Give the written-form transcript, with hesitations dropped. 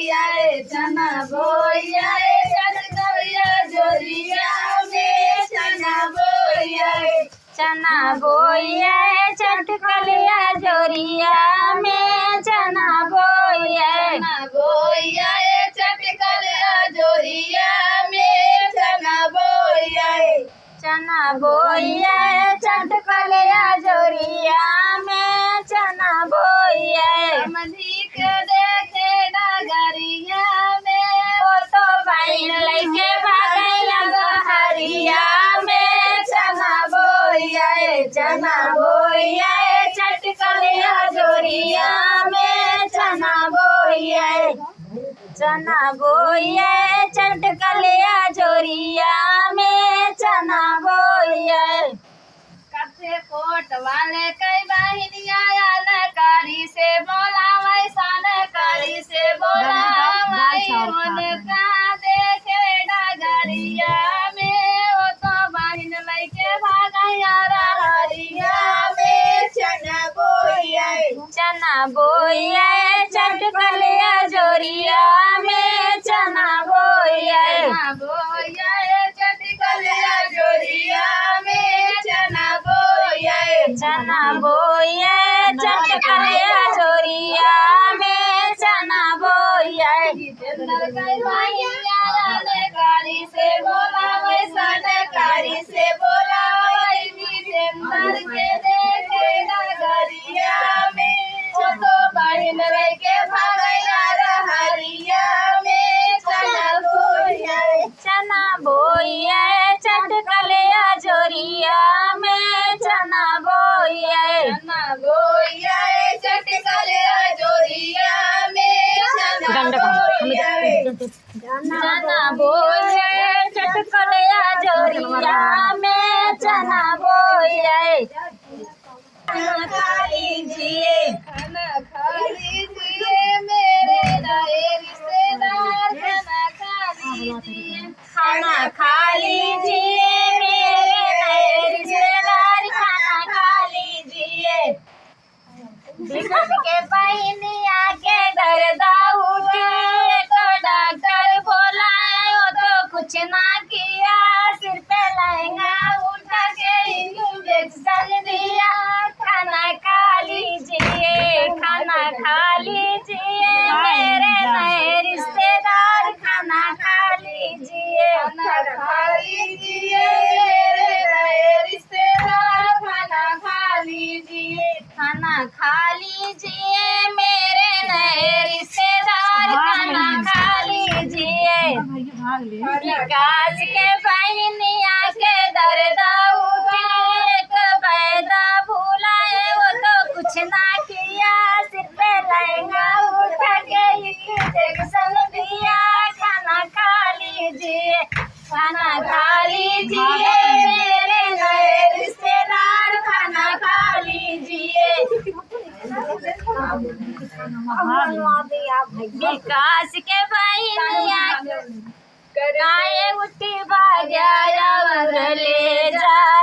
बोया चना बोया चटकलिया जोरिया में चना बोया चटकलिया जोरिया में चना बोया चटकलिया जोरिया में चना बोया चटकलिया जोरिया में चना बोया समधी के देखे डगरिया में वो तो बहन लेके भागैया हरिया में चना बोया चटकलिया जोरिया में चना बोया चटकलिया जोरिया में चना बोया कथे कोट वाले कई बहनिया कारी से बोला वैसा कारी से बोला उनका देखे डगरिया में वो तो बहन लेके भागैया हरिया में चना बोया चटकलिया जोरिया में चना बोया चटकलिया जोरिया में चटकलिया जोरिया में चना बोया कारी से बोला वैसा कारी से बोला के देखे डगरिया में वो तो बहन लेके भागैया हरिया में चना बोया चटकलिया जोरिया में चना बोया चटकलिया जोरिया में चना बोया चटकलिया जोरिया में चना बोया खाना खा लीजिए मेरे नए रिश्तेदार खाना खा लीजिए मेरे नए रिश्तेदार खाना खा लीजिए के बहनिया के दर्दा उठी तो डॉक्टर बोला वो तो कुछ ना किया सिर पे लहंगा उठा के इंजेक्शन दिया खाना खा लीजिए मेरे नए रिश्तेदार खाना खा लीजिए मेरे नए रिश्तेदार खाना खा लीजिए मेरे नए रिश्तेदार खाना खा लीजिए विकास के बहनिया के दर्दा उठी एक बैदा भूला वो तो कुछ ना किया सिर पे लहंगा उठा के इंजेक्शन दिया खाना खा लीजिए मेरे नए रिश्तेदार खाना खा लीजिए विकास के बहनिया गाय उठी भाग्या ले जा